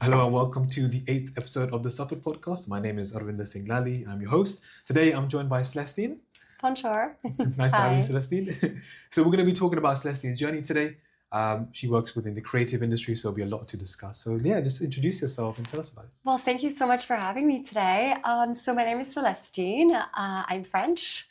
Hello and welcome to the 8th episode of the SAFR Podcast. My name is Arvinder Singh Lally. I'm your host. Today I'm joined by Celestine. Poncho. Nice to have you, Hi. Celestine. So we're going to be talking about Celestine's journey today. She works within the creative industry, so there'll be a lot to discuss. So yeah, just introduce yourself and tell us about it. Well, thank you so much for having me today. So my name is Celestine. I'm French.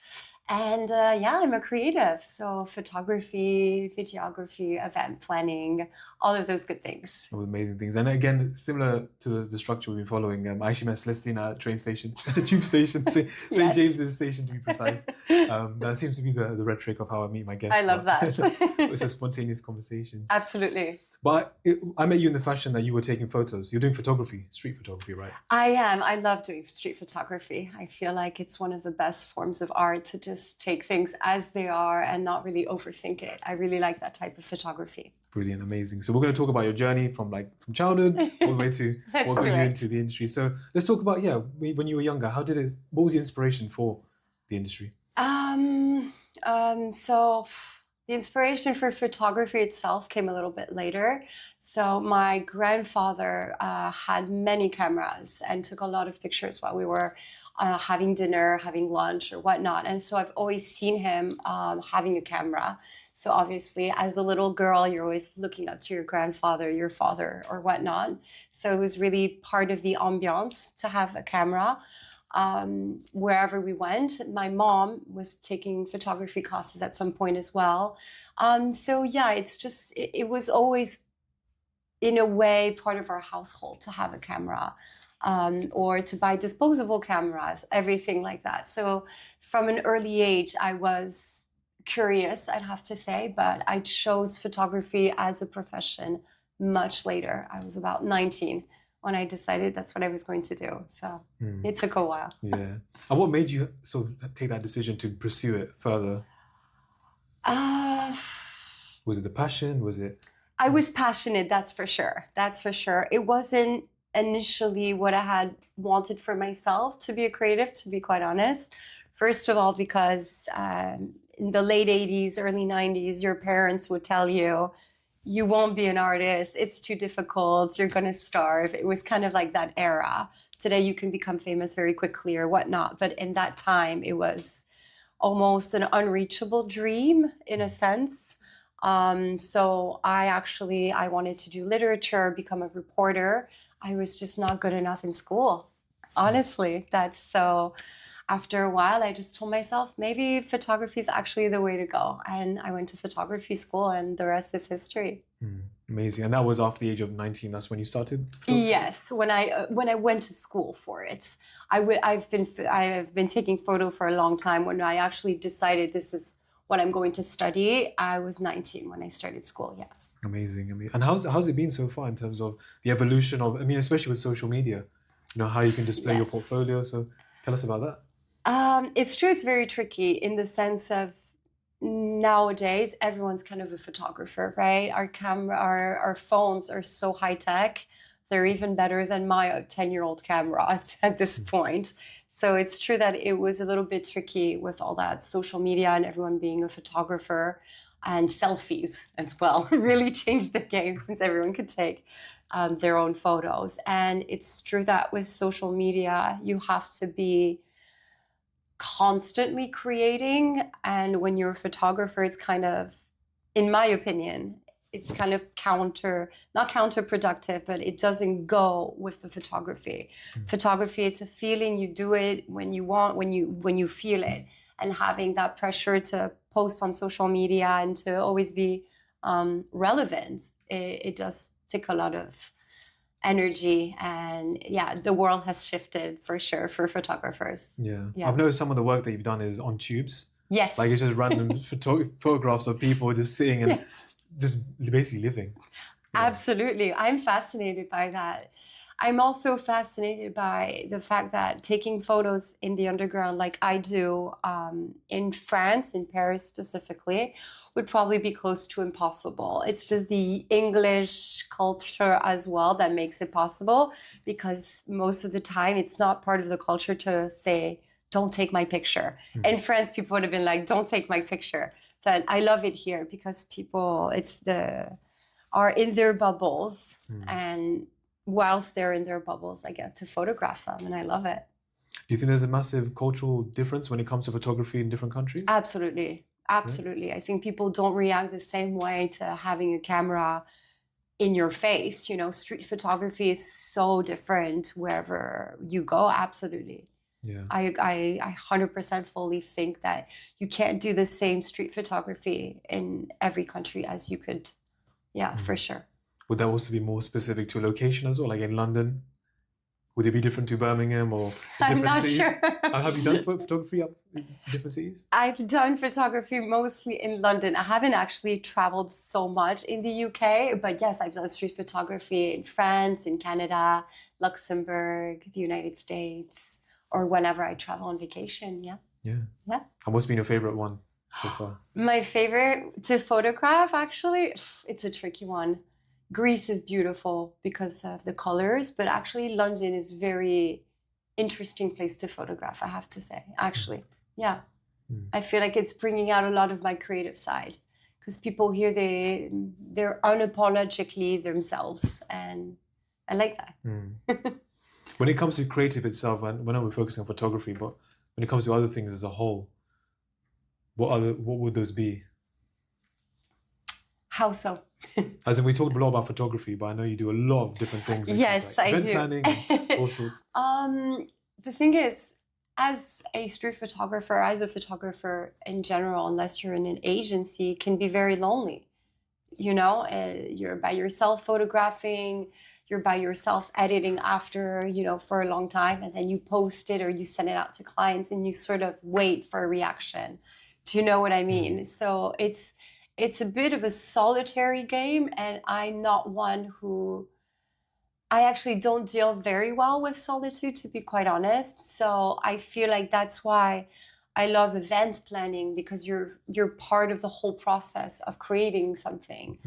And I'm a creative. So photography, videography, event planning, all of those good things. All amazing things. And again, similar to the structure we've been following, I actually met Celestine at a train station, tube station, St. Yes. James's station to be precise. That seems to be the rhetoric of how I meet my guests. I love that. It's a spontaneous conversation. Absolutely. But I met you in the fashion that you were taking photos. You're doing photography, street photography, right? I am. I love doing street photography. I feel like it's one of the best forms of art to just take things as they are and not really overthink it. I really like that type of photography. Brilliant, amazing. So we're going to talk about your journey from childhood all the way to what got you into the industry. So let's talk about, when you were younger, what was the inspiration for the industry? So the inspiration for photography itself came a little bit later. So my grandfather had many cameras and took a lot of pictures while we were having dinner, having lunch or whatnot. And so I've always seen him having a camera. So obviously as a little girl, you're always looking up to your grandfather, your father or whatnot. So it was really part of the ambiance to have a camera. Wherever we went. My mom was taking photography classes at some point as well. It was always in a way part of our household to have a camera or to buy disposable cameras, everything like that. So from an early age, I was curious, I'd have to say, but I chose photography as a profession much later. I was about 19 when I decided that's what I was going to do. So It took a while. Yeah. And what made you sort of take that decision to pursue it further? Was it the passion? Was it? I was passionate, that's for sure. That's for sure. It wasn't initially what I had wanted for myself to be a creative, to be quite honest. First of all, because in the late 80s, early 90s, your parents would tell you, you won't be an artist, it's too difficult, you're going to starve. It was kind of like that era. Today you can become famous very quickly or whatnot, but in that time it was almost an unreachable dream in a sense. So I wanted to do literature, become a reporter. I was just not good enough in school, honestly. After a while, I just told myself, maybe photography is actually the way to go. And I went to photography school and the rest is history. Amazing. And that was after the age of 19. That's when you started photography? Yes, when I went to school for it. I've been taking photo for a long time. When I actually decided this is what I'm going to study, I was 19 when I started school, yes. Amazing. And how's it been so far in terms of the evolution of, especially with social media, how you can display your portfolio. So tell us about that. It's true, it's very tricky in the sense of nowadays, everyone's kind of a photographer, right? Our phones are so high tech. They're even better than my 10-year-old camera at this point. So it's true that it was a little bit tricky with all that social media and everyone being a photographer, and selfies as well really changed the game since everyone could take their own photos. And it's true that with social media, you have to be constantly creating, and when you're a photographer, it's kind of, in my opinion, it's kind of not counterproductive, but it doesn't go with the photography. Photography, it's a feeling. You do it when you want, when you feel it, and having that pressure to post on social media and to always be relevant, it does take a lot of energy. And the world has shifted for sure for photographers. Yeah. I've noticed some of the work that you've done is on tubes. Yes. Like it's just random photographs of people just sitting and just basically living. Absolutely. I'm fascinated by that. I'm also fascinated by the fact that taking photos in the underground like I do in France, in Paris specifically, would probably be close to impossible. It's just the English culture as well that makes it possible, because most of the time it's not part of the culture to say, don't take my picture. In France, people would have been like, don't take my picture. But I love it here because people, are in their bubbles and whilst they're in their bubbles, I get to photograph them, and I love it. Do you think there's a massive cultural difference when it comes to photography in different countries? Absolutely. Absolutely. I think people don't react the same way to having a camera in your face. You know, street photography is so different wherever you go. Absolutely. Yeah. I 100% fully think that you can't do the same street photography in every country as you could. Yeah, for sure. Would that also be more specific to a location as well? Like in London? Would it be different to Birmingham or I'm different not cities? sure. Have you done photography up in different cities? I've done photography mostly in London. I haven't actually traveled so much in the UK, but yes, I've done street photography in France, in Canada, Luxembourg, the United States, or whenever I travel on vacation. Yeah. Yeah. Yeah. And what's been your favorite one so far? My favorite to photograph, actually, it's a tricky one. Greece is beautiful because of the colors, but actually London is very interesting place to photograph, I have to say, actually. Yeah. I feel like it's bringing out a lot of my creative side because people here, they're unapologetically themselves, and I like that. When it comes to creative itself, and when we're focusing on photography, but when it comes to other things as a whole, what would those be? How so? As in, we talked a lot about photography, but I know you do a lot of different things. Yes, like I event do. planning and all sorts. The thing is, as a street photographer, as a photographer in general, unless you're in an agency, can be very lonely. You know, you're by yourself photographing, you're by yourself editing after, you know, for a long time, and then you post it or you send it out to clients and you sort of wait for a reaction. Do you know what I mean? So it's a bit of a solitary game, and I'm not one who, I actually don't deal very well with solitude, to be quite honest. So I feel like that's why I love event planning, because you're part of the whole process of creating something,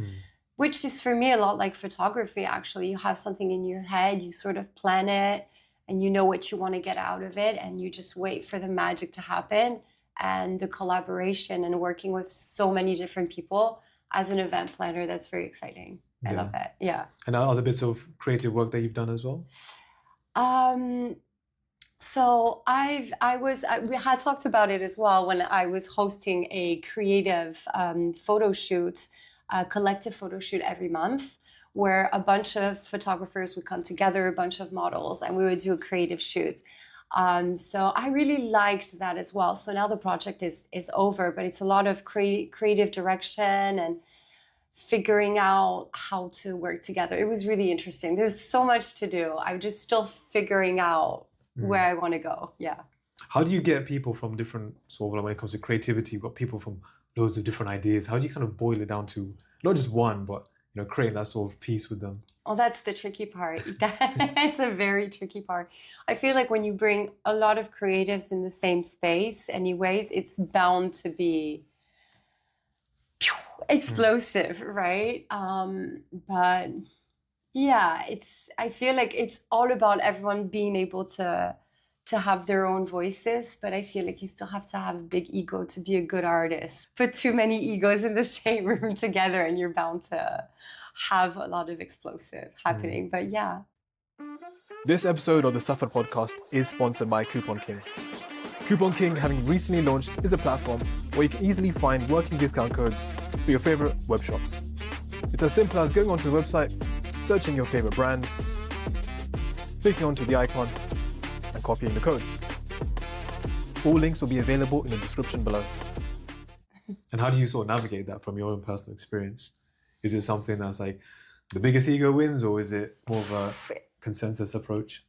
which is for me a lot like photography, actually. You have something in your head, you sort of plan it, and you know what you want to get out of it, and you just wait for the magic to happen. And the collaboration and working with so many different people as an event planner, that's very exciting. I love that. Yeah. And other bits of creative work that you've done as well? So we had talked about it as well when I was hosting a creative photo shoot, a collective photo shoot every month, where a bunch of photographers would come together, a bunch of models, and we would do a creative shoot. So I really liked that as well. So now the project is over, but it's a lot of creative direction and figuring out how to work together. It was really interesting. There's so much to do. I'm just still figuring out where I want to go. Yeah. How do you get people from different, sort of when it comes to creativity, you've got people from loads of different ideas. How do you kind of boil it down to not just one, but, you know, creating that sort of piece with them? Oh, that's the tricky part. That's a very tricky part. I feel like when you bring a lot of creatives in the same space, anyways, it's bound to be explosive, right? But yeah, I feel like it's all about everyone being able to have their own voices, but I feel like you still have to have a big ego to be a good artist. Put too many egos in the same room together and you're bound to have a lot of explosive happening. But yeah. This episode of the SAFR Podcast is sponsored by Coupon King. Coupon King, having recently launched, is a platform where you can easily find working discount codes for your favorite web shops. It's as simple as going onto the website, searching your favorite brand, clicking onto the icon, and copying the code. All links will be available in the description below. And how do you sort of navigate that from your own personal experience? Is it something that's like the biggest ego wins, or is it more of a consensus approach?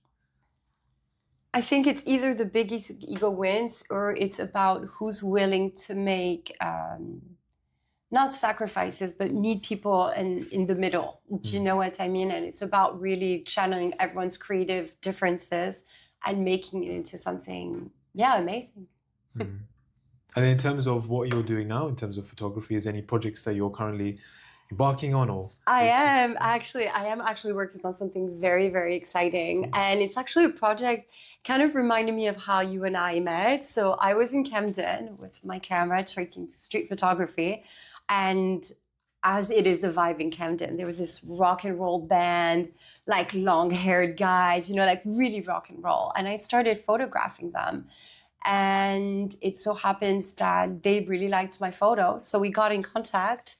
I think it's either the biggest ego wins, or it's about who's willing to make not sacrifices, but meet people in the middle. Do you know what I mean? And it's about really channeling everyone's creative differences and making it into something, amazing. And in terms of what you're doing now, in terms of photography, is there any projects that you're currently embarking on? Or I am actually working on something very, very exciting. And it's actually a project kind of reminded me of how you and I met. So I was in Camden with my camera taking street photography, and as it is the vibe in Camden. There was this rock and roll band, like long-haired guys, like really rock and roll. And I started photographing them. And it so happens that they really liked my photos. So we got in contact,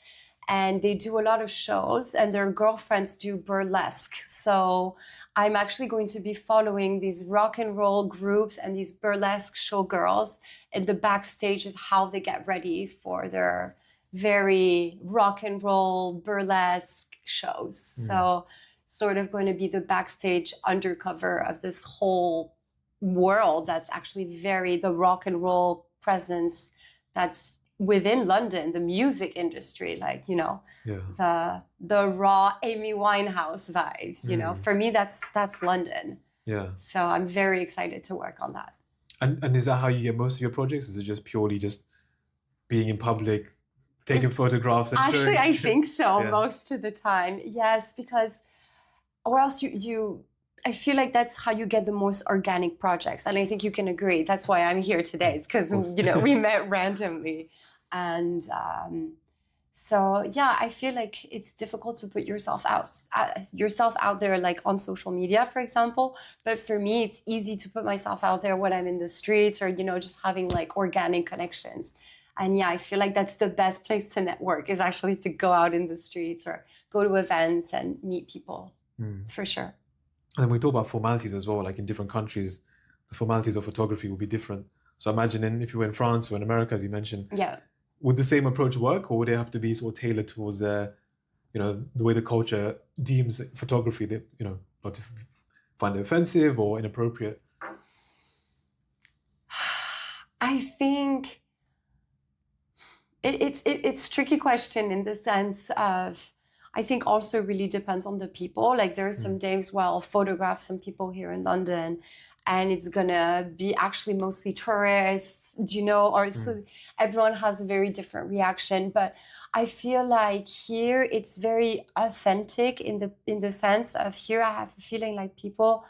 and they do a lot of shows, and their girlfriends do burlesque. So I'm actually going to be following these rock and roll groups and these burlesque showgirls in the backstage of how they get ready for their very rock and roll burlesque shows. So sort of going to be the backstage undercover of this whole world that's actually the rock and roll presence that's within London, the music industry, like, the raw Amy Winehouse vibes, for me, that's London. Yeah. So I'm very excited to work on that. And is that how you get most of your projects? Is it just purely just being in public, taking photographs and Actually, showing? I think so Yeah. most of the time. Yes, because or else I feel like that's how you get the most organic projects. And I think you can agree. That's why I'm here today. It's because, we met randomly. And so, yeah, I feel like it's difficult to put yourself out there, like on social media, for example. But for me, it's easy to put myself out there when I'm in the streets or, just having like organic connections. And yeah, I feel like that's the best place to network is actually to go out in the streets or go to events and meet people, for sure. And then we talk about formalities as well, like in different countries, the formalities of photography will be different. So imagine if you were in France or in America, as you mentioned, would the same approach work, or would it have to be sort of tailored towards the way the culture deems photography, that, not to find it offensive or inappropriate? I think it's a tricky question in the sense of, I think also really depends on the people. Like there are some days where I'll photograph some people here in London and it's gonna be actually mostly tourists, so everyone has a very different reaction. But I feel like here it's very authentic in the sense of here I have a feeling like people,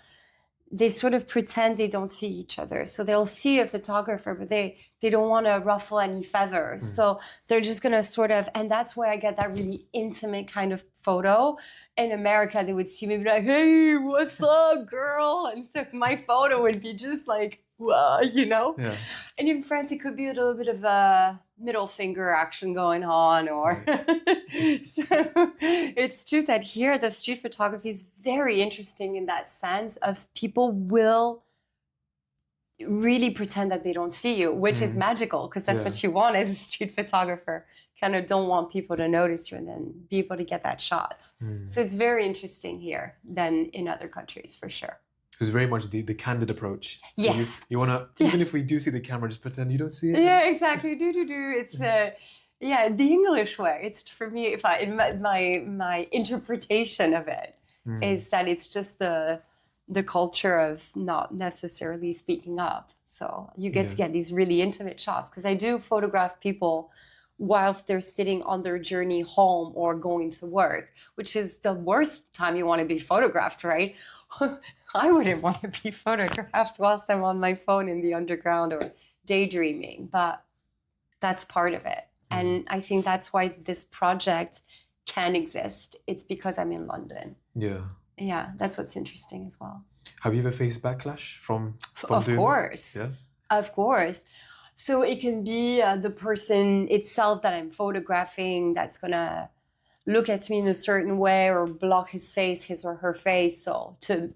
they sort of pretend they don't see each other. So they'll see a photographer, but they don't want to ruffle any feathers. So they're just going to sort of, and that's where I get that really intimate kind of photo. In America, they would see me be like, hey, what's up, girl? And so my photo would be just like, wow, Yeah. And in France, it could be a little bit of a middle finger action going on, or so it's true that here the street photography is very interesting in that sense of people will really pretend that they don't see you, which is magical because that's what you want as a street photographer. Kind of don't want people to notice you and then be able to get that shot. So it's very interesting here than in other countries for sure. It's very much the candid approach. So Yes. You want to, even if we do see the camera, just pretend you don't see it. Yeah, exactly. It's the English way. It's for me, my interpretation of it is that it's just the culture of not necessarily speaking up. So you get to get these really intimate shots because I do photograph people whilst they're sitting on their journey home or going to work, which is the worst time you want to be photographed, right? I wouldn't want to be photographed whilst I'm on my phone in the underground or daydreaming, but that's part of it. And I think that's why this project can exist. It's because I'm in London. Yeah, that's what's interesting as well. Have you ever faced backlash from Of doing course. that? Yeah. Of course. So it can be the person itself that I'm photographing that's going to look at me in a certain way or block his or her face. So to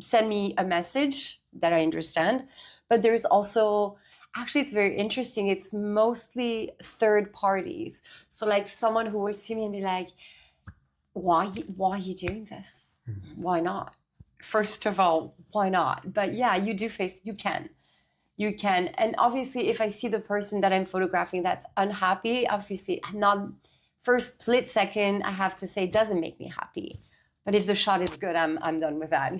send me a message that I understand. But there's also, actually, it's very interesting. It's mostly third parties. So like someone who will see me and be like, why are you doing this? Why not? First of all, why not? But yeah, you can. And obviously, if I see the person that I'm photographing that's unhappy, obviously, first split second, I have to say, it doesn't make me happy. But if the shot is good, I'm done with that.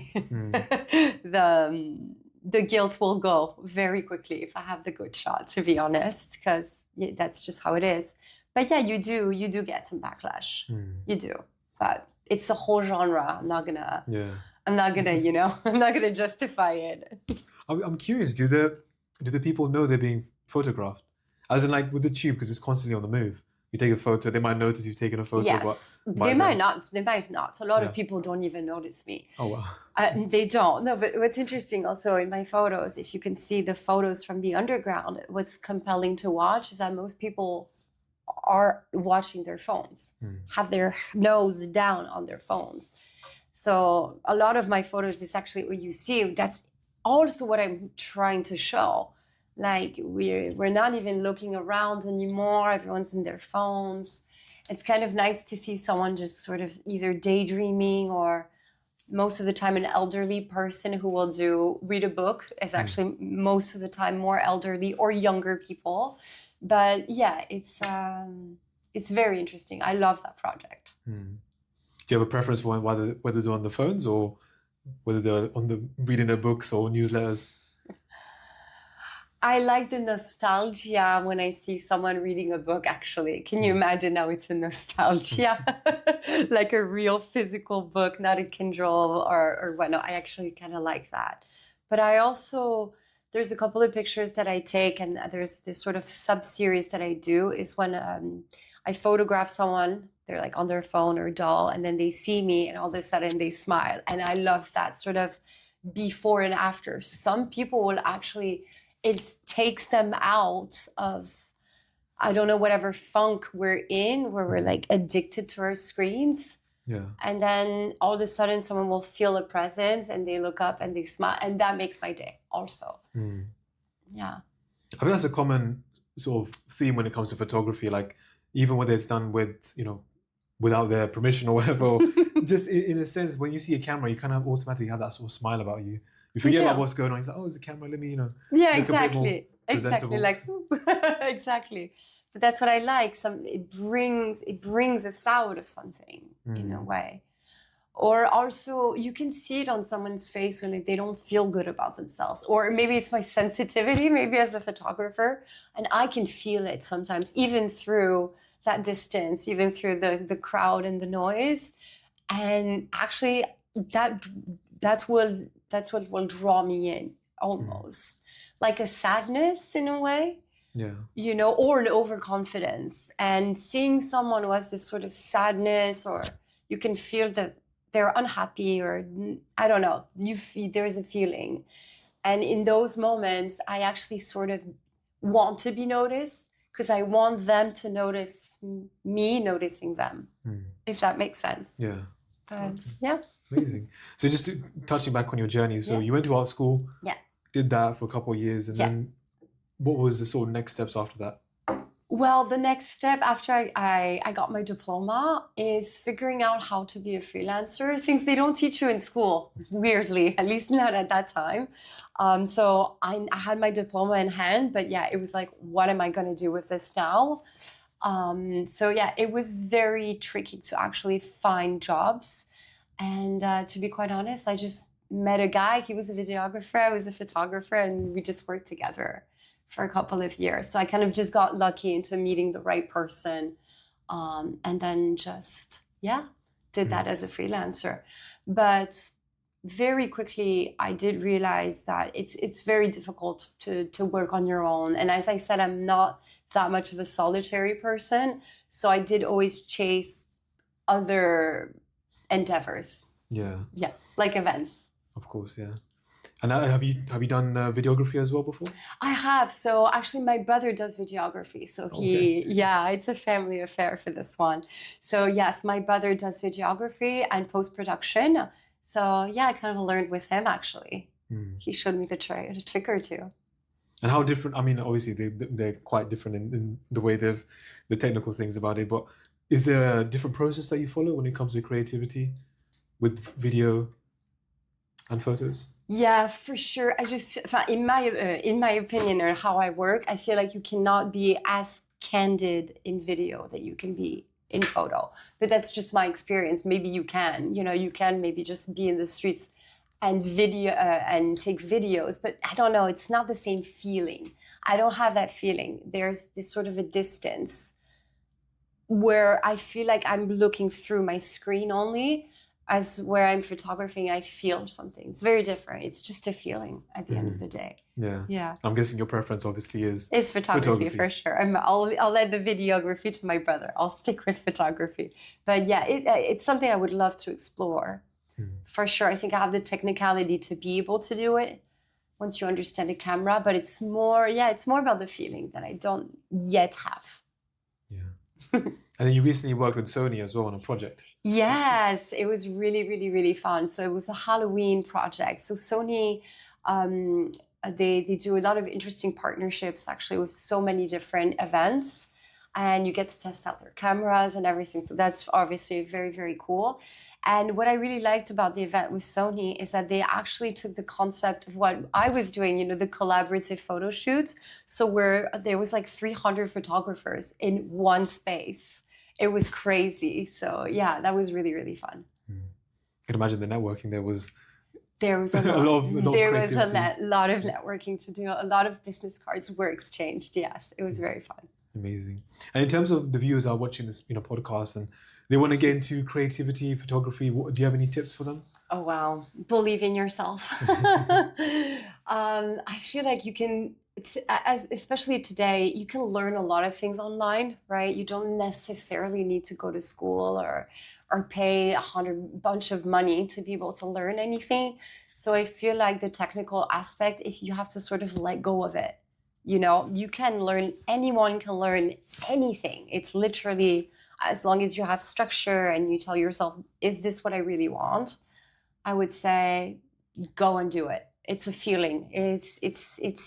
The guilt will go very quickly if I have the good shot, to be honest, because that's just how it is. But yeah, you do get some backlash. You do. But it's a whole genre. I'm not gonna, I'm not gonna justify it. I'm curious, do the people know they're being photographed? As in like with the tube, because it's constantly on the move. You take a photo, they might notice you've taken a photo, Yes, but they might not. They might not. A lot Yeah. of people don't even notice me. Oh, wow. They don't. No, but what's interesting also in my photos, if you can see the photos from the underground, what's compelling to watch is that most people are watching their phones, have their nose down on their phones. So a lot of my photos is actually what you see. That's also what I'm trying to show. Like we're not even looking around anymore. Everyone's in their phones. It's kind of nice to see someone just sort of either daydreaming or most of the time an elderly person who will read a book is actually most of the time more elderly or younger people. But yeah, it's very interesting. I love that project. Do you have a preference for whether they're on the phones or whether they're reading their books or newsletters? I like the nostalgia when I see someone reading a book, actually. Can you imagine how it's a nostalgia? Like a real physical book, not a Kindle or whatnot. I actually kind of like that. But I also, there's a couple of pictures that I take, and there's this sort of sub-series that I do is when I photograph someone, they're like on their phone or doll, and then they see me and all of a sudden they smile. And I love that sort of before and after. Some people will actually... it takes them out of, I don't know, whatever funk we're in, where we're like addicted to our screens. Yeah. And then all of a sudden someone will feel a presence and they look up and they smile. And that makes my day also. Yeah. I think that's a common sort of theme when it comes to photography. Like even whether it's done with, without their permission or whatever, just in a sense, when you see a camera, you kind of automatically have that sort of smile about you. You forget about what's going on. It's like, oh, it's a camera. Let me, Yeah, look exactly. Exactly. Like, exactly. But that's what I like. It brings us out of something in a way. Or also, you can see it on someone's face when they don't feel good about themselves. Or maybe it's my sensitivity, maybe as a photographer, and I can feel it sometimes, even through that distance, even through the crowd and the noise. And actually, that's what will draw me in, almost like a sadness in a way. Yeah. Or an overconfidence. And seeing someone who has this sort of sadness, or you can feel that they're unhappy, or I don't know, there's a feeling. And in those moments, I actually sort of want to be noticed, because I want them to notice me noticing them, if that makes sense. Yeah. Yeah. Amazing. So just touching back on your journey, so you went to art school, did that for a couple of years, and then what was the sort of next steps after that? Well, the next step after I got my diploma is figuring out how to be a freelancer, things they don't teach you in school, weirdly, at least not at that time. So I had my diploma in hand, but yeah, it was like, what am I going to do with this now? So yeah, it was very tricky to actually find jobs. And to be quite honest, I just met a guy. He was a videographer, I was a photographer, and we just worked together for a couple of years. So I kind of just got lucky into meeting the right person, and then just, did that as a freelancer. But very quickly, I did realize that it's very difficult to work on your own. And as I said, I'm not that much of a solitary person. So I did always chase other endeavors. Yeah, like events. Of course, yeah. And have you done videography as well before? I have. So actually, my brother does videography. So it's a family affair for this one. So yes, my brother does videography and post-production. So yeah, I kind of learned with him, actually. He showed me a trick or two. And how different? I mean, obviously they're quite different in the way the technical things about it. But is there a different process that you follow when it comes to creativity with video and photos? Yeah, for sure. I just, in my opinion, or how I work, I feel like you cannot be as candid in video that you can be in photo. But that's just my experience. Maybe you can, you can maybe just be in the streets and video and take videos. But I don't know. It's not the same feeling. I don't have that feeling. There's this sort of a distance where I feel like I'm looking through my screen only. as where I'm photographing, I feel something. It's very different. It's just a feeling at the end of the day. Yeah. I'm guessing your preference obviously is it's photography for sure. I'll let the videography to my brother. I'll stick with photography. But yeah, it's something I would love to explore. For sure. I think I have the technicality to be able to do it once you understand the camera, but it's more about the feeling that I don't yet have. Yeah. And then you recently worked with Sony as well on a project. Yes, it was really, really, really fun. So it was a Halloween project. So Sony, they do a lot of interesting partnerships actually with so many different events, and you get to test out their cameras and everything. So that's obviously very, very cool. And what I really liked about the event with Sony is that they actually took the concept of what I was doing, the collaborative photo shoots. So where there was like 300 photographers in one space. It was crazy. So yeah, that was really, really fun. I can imagine the networking there was a lot. There was a lot of Yeah. networking to do. A lot of business cards were exchanged. Yes, it was very fun. Amazing. And in terms of the viewers are watching this, podcast, and they want to get into creativity, photography, do you have any tips for them? Oh wow! Believe in yourself. I feel like you can, especially today, you can learn a lot of things online, right? You don't necessarily need to go to school or pay bunch of money to be able to learn anything. So I feel like the technical aspect, if you have to sort of let go of it, you can learn. Anyone can learn anything. It's literally, as long as you have structure and you tell yourself, is this what I really want? I would say go and do it. It's a feeling. It's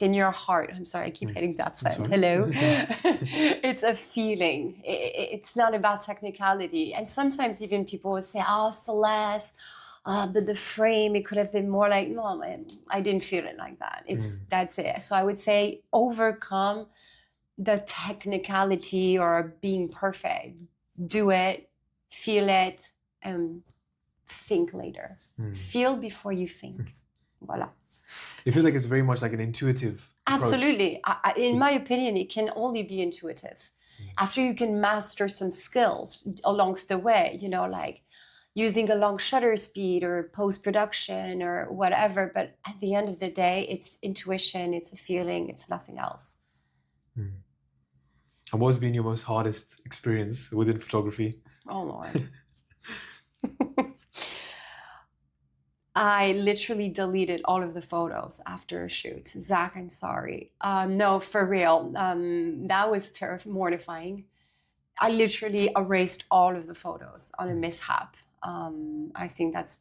in your heart. I'm sorry, I keep hitting that button. Hello. It's a feeling. It's not about technicality. And sometimes even people would say, oh, Celeste, but the frame, it could have been more like, no, man, I didn't feel it like that. That's it. So I would say overcome the technicality or being perfect. Do it, feel it, and think later. Feel before you think. Voila. It feels like it's very much like an intuitive approach. Absolutely. In my opinion, it can only be intuitive. After you can master some skills along the way, like using a long shutter speed or post-production or whatever. But at the end of the day, it's intuition, it's a feeling, it's nothing else. And what has been your most hardest experience within photography? Oh, Lord. I literally deleted all of the photos after a shoot. Zach, I'm sorry. No, for real. That was mortifying. I literally erased all of the photos on a mishap. I think that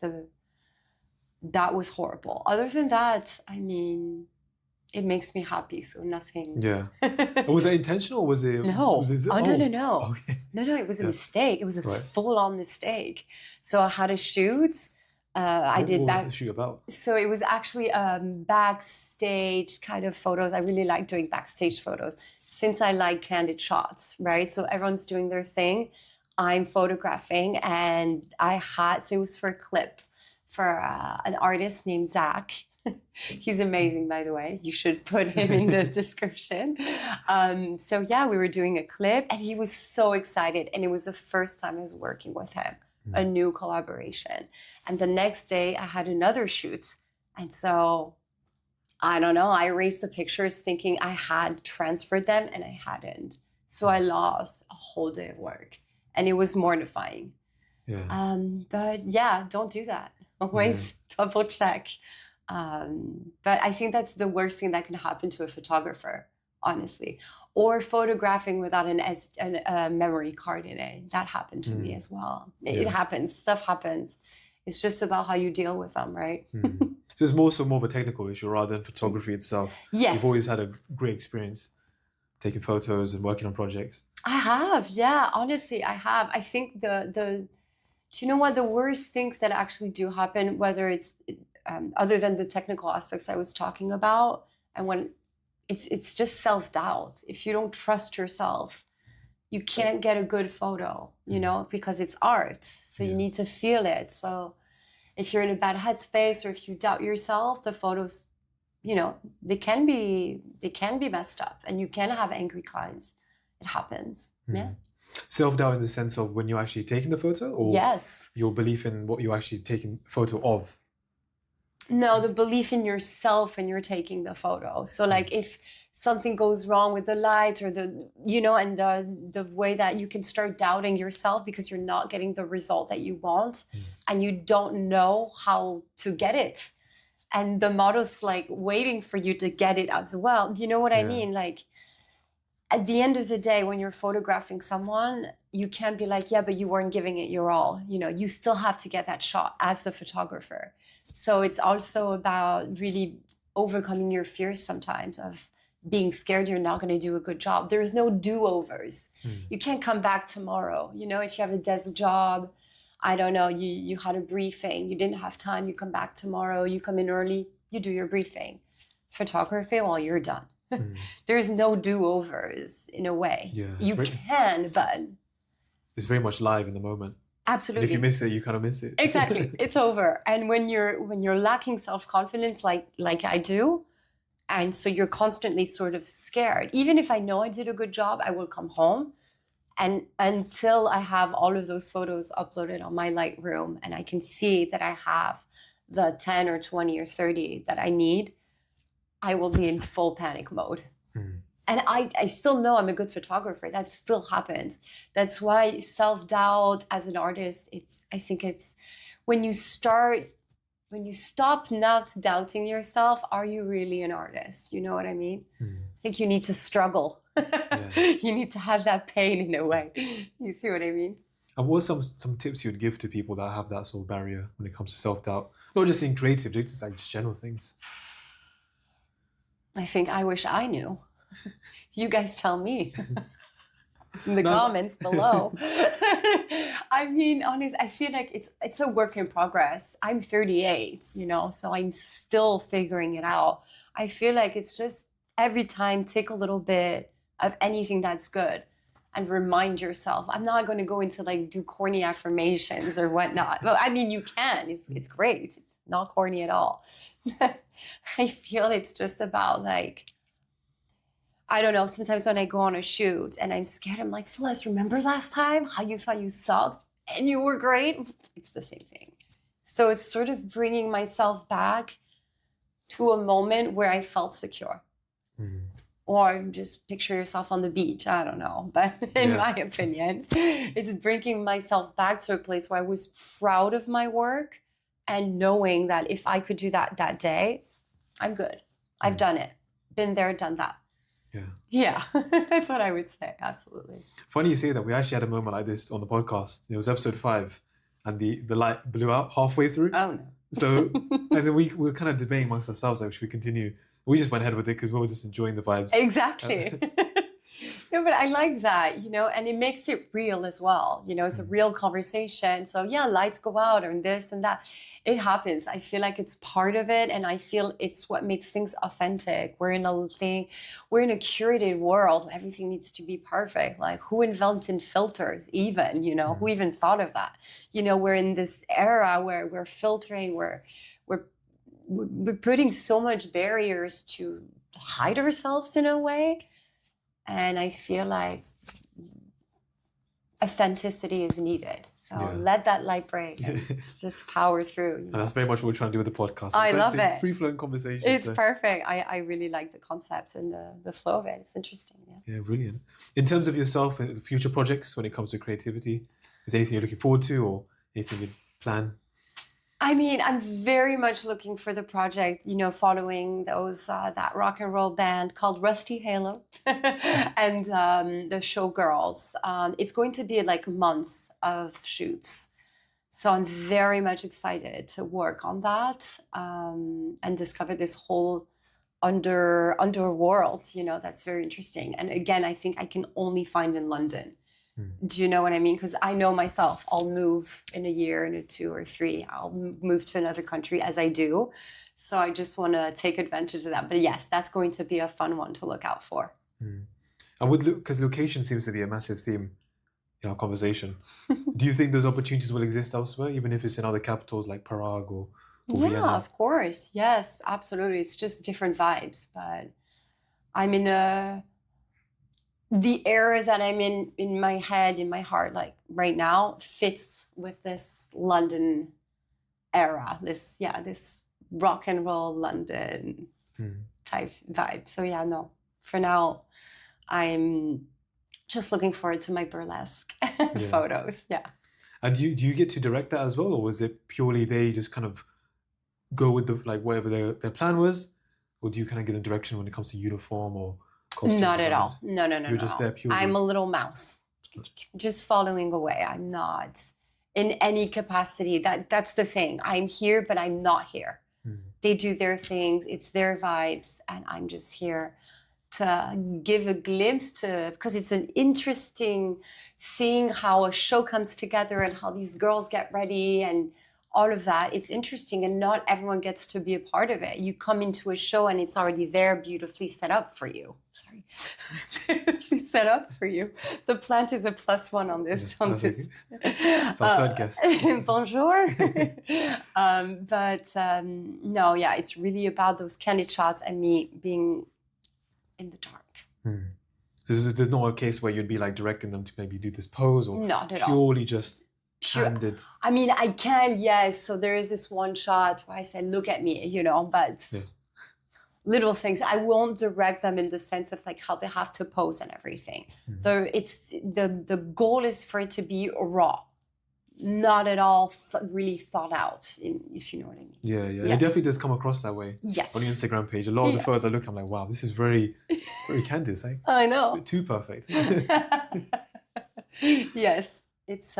was horrible. Other than that, I mean, it makes me happy, so nothing. Yeah. Was it intentional or was it? No. No. Okay. No, it was a mistake. It was a full-on mistake. So I had a shoot. What was the shoot about? So it was actually backstage kind of photos. I really like doing backstage photos since I like candid shots, right? So everyone's doing their thing. I'm photographing, and so it was for a clip for an artist named Zach. He's amazing, by the way. You should put him in the description. So yeah, we were doing a clip, and he was so excited, and it was the first time I was working with him. A new collaboration. And the next day I had another shoot. And so, I don't know, I erased the pictures thinking I had transferred them and I hadn't. So I lost a whole day of work and it was mortifying. Yeah. But yeah, don't do that. Always double check. But I think that's the worst thing that can happen to a photographer, honestly. Or photographing without a memory card in it. That happened to me as well. It happens. Stuff happens. It's just about how you deal with them, right? So it's more of a technical issue rather than photography itself. Yes. You've always had a great experience taking photos and working on projects. I have. Yeah, honestly, I have. I think do you know what? The worst things that actually do happen, whether it's other than the technical aspects I was talking about, and when it's just self-doubt. If you don't trust yourself, you can't get a good photo, because it's art. So you need to feel it. So if you're in a bad headspace or if you doubt yourself, the photos, they can be messed up and you can have angry clients. It happens. Yeah. Self-doubt in the sense of when you're actually taking the photo, or Yes. your belief in what you're actually taking photo of? No, the belief in yourself when you're taking the photo. So like if something goes wrong with the light or and the way that you can start doubting yourself because you're not getting the result that you want and you don't know how to get it. And the model's like waiting for you to get it as well. You know what I mean? Like at the end of the day, when you're photographing someone, you can't be like, yeah, but you weren't giving it your all. You still have to get that shot as the photographer. So it's also about really overcoming your fears sometimes of being scared you're not going to do a good job. There's no do-overs. You can't come back tomorrow. If you have a desk job, I don't know, you had a briefing, you didn't have time, you come back tomorrow, you come in early, you do your briefing. Photography, well, you're done. There's no do-overs in a way. Yeah, you can, but it's very much live in the moment. Absolutely. And if you miss it, you kind of miss it. Exactly. It's over. And when you're lacking self-confidence like I do, and so you're constantly sort of scared. Even if I know I did a good job, I will come home, and until I have all of those photos uploaded on my Lightroom and I can see that I have the 10 or 20 or 30 that I need, I will be in full panic mode. And I still know I'm a good photographer. That still happens. That's why self-doubt as an artist, I think it's when you stop not doubting yourself, are you really an artist? You know what I mean? I think you need to struggle. You need to have that pain in a way. You see what I mean? And what are some tips you'd give to people that have that sort of barrier when it comes to self-doubt? Not just in creative, just like just general things. I think I wish I knew. You guys tell me in the comments below. I mean, honestly, I feel like it's a work in progress. I'm 38, so I'm still figuring it out. I feel like it's just every time take a little bit of anything that's good and remind yourself. I'm not going to go into like do corny affirmations or whatnot. But I mean, you can. It's great. It's not corny at all. I feel it's just about like, I don't know, sometimes when I go on a shoot and I'm scared, I'm like, Celeste, remember last time how you thought you sucked and you were great? It's the same thing. So it's sort of bringing myself back to a moment where I felt secure. Or just picture yourself on the beach. I don't know. But in my opinion, it's bringing myself back to a place where I was proud of my work and knowing that if I could do that day, I'm good. I've done it. Been there, done that. Yeah, that's what I would say. Absolutely. Funny you say that. We actually had a moment like this on the podcast. It was episode 5 and the light blew out halfway through. Oh, no. So, and then we were kind of debating amongst ourselves, like, should we continue? We just went ahead with it because we were just enjoying the vibes. Exactly. No, but I like that, and it makes it real as well. It's a real conversation. So yeah, lights go out and this and that. It happens. I feel like it's part of it. And I feel it's what makes things authentic. We're in a curated world. Everything needs to be perfect. Like who invented filters even, who even thought of that? We're in this era where we're filtering, we're putting so much barriers to hide ourselves in a way. And I feel like authenticity is needed. So let that light break and just power through. And that's very much what we're trying to do with the podcast. I love it. Free-flowing conversation. It's perfect. I really like the concept and the flow of it. It's interesting. Yeah, brilliant. In terms of yourself and future projects when it comes to creativity, is there anything you're looking forward to or anything you plan? I mean, I'm very much looking for the project, following those that rock and roll band called Rusty Halo and the Showgirls. It's going to be like months of shoots. So I'm very much excited to work on that and discover this whole underworld, that's very interesting. And again, I think I can only find in London. Do you know what I mean? Because I know myself, I'll move in a year, in a 2 or 3. I'll move to another country as I do. So I just want to take advantage of that. But yes, that's going to be a fun one to look out for. And because location seems to be a massive theme in our conversation. Do you think those opportunities will exist elsewhere, even if it's in other capitals like Prague or Vienna? Yeah, of course. Yes, absolutely. It's just different vibes. But I'm in the era that I'm in my head, in my heart, like right now, fits with this London era. This rock and roll London type vibe. So yeah, no. For now, I'm just looking forward to my burlesque photos. Yeah. And do you get to direct that as well, or was it purely they just kind of go with the like whatever their plan was, or do you kind of give them direction when it comes to uniform or costume Not designs? at all. No. You're just there purely. I'm a little mouse, just following away. I'm not in any capacity. That's the thing. I'm here, but I'm not here. They do their things. It's their vibes, and I'm just here to give a glimpse to, because it's an interesting seeing how a show comes together and how these girls get ready and all of that. It's interesting, and not everyone gets to be a part of it. You come into a show and it's already there, beautifully set up for you. Sorry, beautifully set up for you. The plant is a +1 on this. Yes, on this. It's our third guest. Bonjour. No, yeah, it's really about those candid shots and me being in the dark. So there's not a case where you'd be like directing them to maybe do this pose, or not at purely all. Just candid. I mean, I can, yes. So there is this one shot where I said, "Look at me," but little things. I won't direct them in the sense of like how they have to pose and everything. It's the goal is for it to be raw, not at all really thought out. If you know what I mean. Yeah. It definitely does come across that way. Yes. On the Instagram page, a lot of the photos I look, I'm like, wow, this is very, very candid. Like, I know. Too perfect. Yes, it's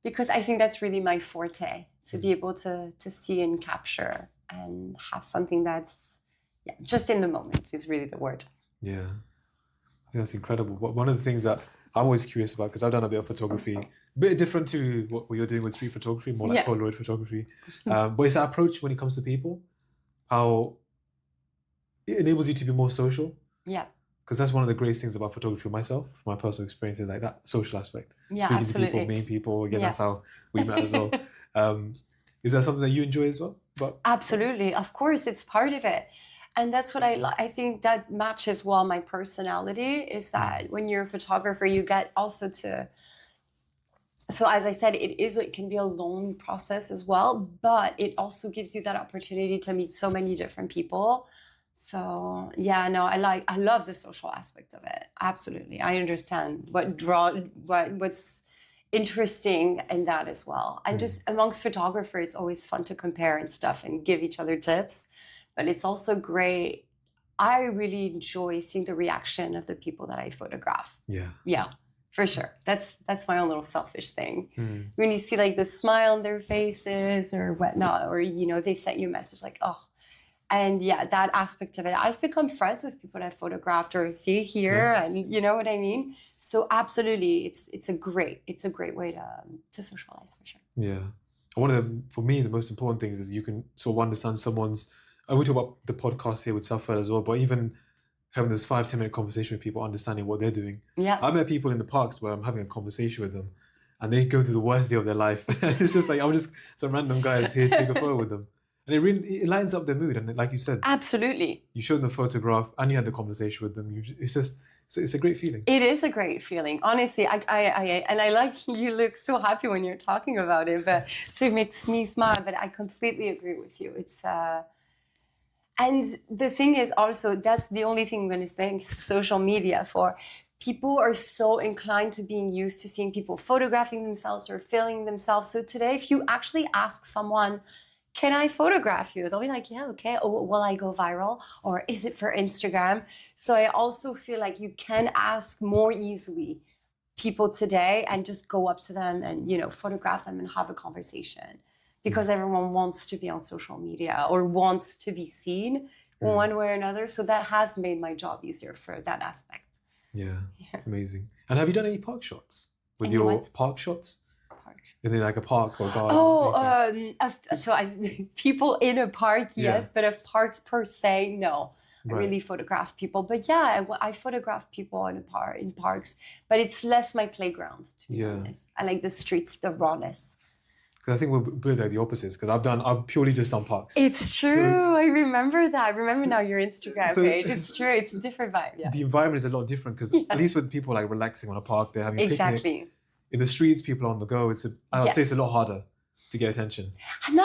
because I think that's really my forte, to be able to see and capture and have something that's just in the moment is really the word. Yeah, I think that's incredible. One of the things that I'm always curious about, because I've done a bit of photography, a bit different to what you're doing with street photography, more like Polaroid photography. But it's that approach when it comes to people, how it enables you to be more social. Yeah. Because that's one of the greatest things about photography for myself, my personal experience, is like that social aspect. Yeah, Speaking absolutely. to people, meeting people, again, that's how we met as well. Is that something that you enjoy as well? Absolutely. Of course, it's part of it. And that's what I think that matches well my personality, is that when you're a photographer, you get also to... So as I said, it can be a lonely process as well, but it also gives you that opportunity to meet so many different people. So I love the social aspect of it. Absolutely. I understand what's interesting in that as well. And just amongst photographers, it's always fun to compare and stuff and give each other tips. But it's also great. I really enjoy seeing the reaction of the people that I photograph. Yeah, for sure. That's my own little selfish thing. When you see like the smile on their faces or whatnot, or they sent you a message like, oh. And that aspect of it, I've become friends with people I've photographed or see here, and you know what I mean. So absolutely, it's a great way to socialize, for sure. Yeah, for me, the most important things is you can sort of understand someone's. And we talk about the podcast here with SAFR as well, but even having those 5-10 minute conversation with people, understanding what they're doing. Yeah, I met people in the parks where I'm having a conversation with them, and they go through the worst day of their life. It's just like I'm just some random guys here to take a photo with them. And it lightens up their mood. And like you said, absolutely. You showed them the photograph and you had the conversation with them. It's a great feeling. It is a great feeling. Honestly, I like you look so happy when you're talking about it, but so it makes me smile. But I completely agree with you. It's and the thing is also, that's the only thing I'm going to thank social media for. People are so inclined to being used to seeing people photographing themselves or filming themselves. So today, if you actually ask someone, can I photograph you? They'll be like, yeah, okay. Oh, will I go viral? Or is it for Instagram? So I also feel like you can ask more easily people today and just go up to them and, photograph them and have a conversation, because everyone wants to be on social media or wants to be seen one way or another. So that has made my job easier for that aspect. Yeah. Amazing. And have you done any park shots with your park shots? In like a park or garden? So people in a park, yes, but of parks per se, no. I really photograph people, but I photograph people in parks, but it's less my playground, to be honest. I like the streets, the rawness. Because I think we're like the opposites. Because I've purely just done parks. It's true. I remember that. I remember now your Instagram page. It's true. It's a different vibe. Yeah. The environment is a lot different because at least with people like relaxing on a park, they're having a picnic. In the streets, people are on the go. I would say it's a lot harder to get attention. I'm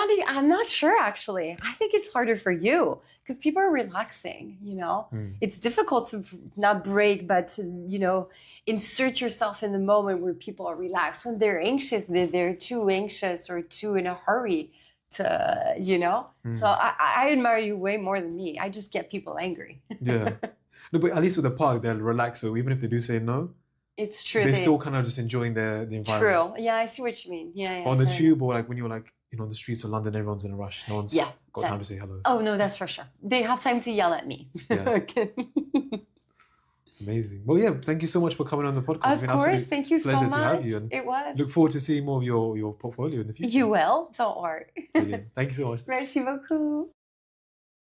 not sure actually. I think it's harder for you because people are relaxing, you know. It's difficult to not break, but to, you know, insert yourself in the moment where people are relaxed. When they're anxious, they're too anxious or too in a hurry to, you know. So I admire you way more than me. I just get people angry. Yeah. No, but at least with the park, they'll relax. So even if they do say no, it's true. They're still kind of just enjoying the environment. True. Yeah, I see what you mean. Yeah. But on the tube or like when you're like, you know, on the streets of London, everyone's in a rush. No one's got time to say hello. Oh, no, that's for sure. They have time to yell at me. Yeah. Amazing. Well, yeah, thank you so much for coming on the podcast. Of course. Thank you so much. Pleasure to have you. And it was. Look forward to seeing more of your portfolio in the future. You will. Don't worry. Brilliant. Thank you so much. Merci beaucoup.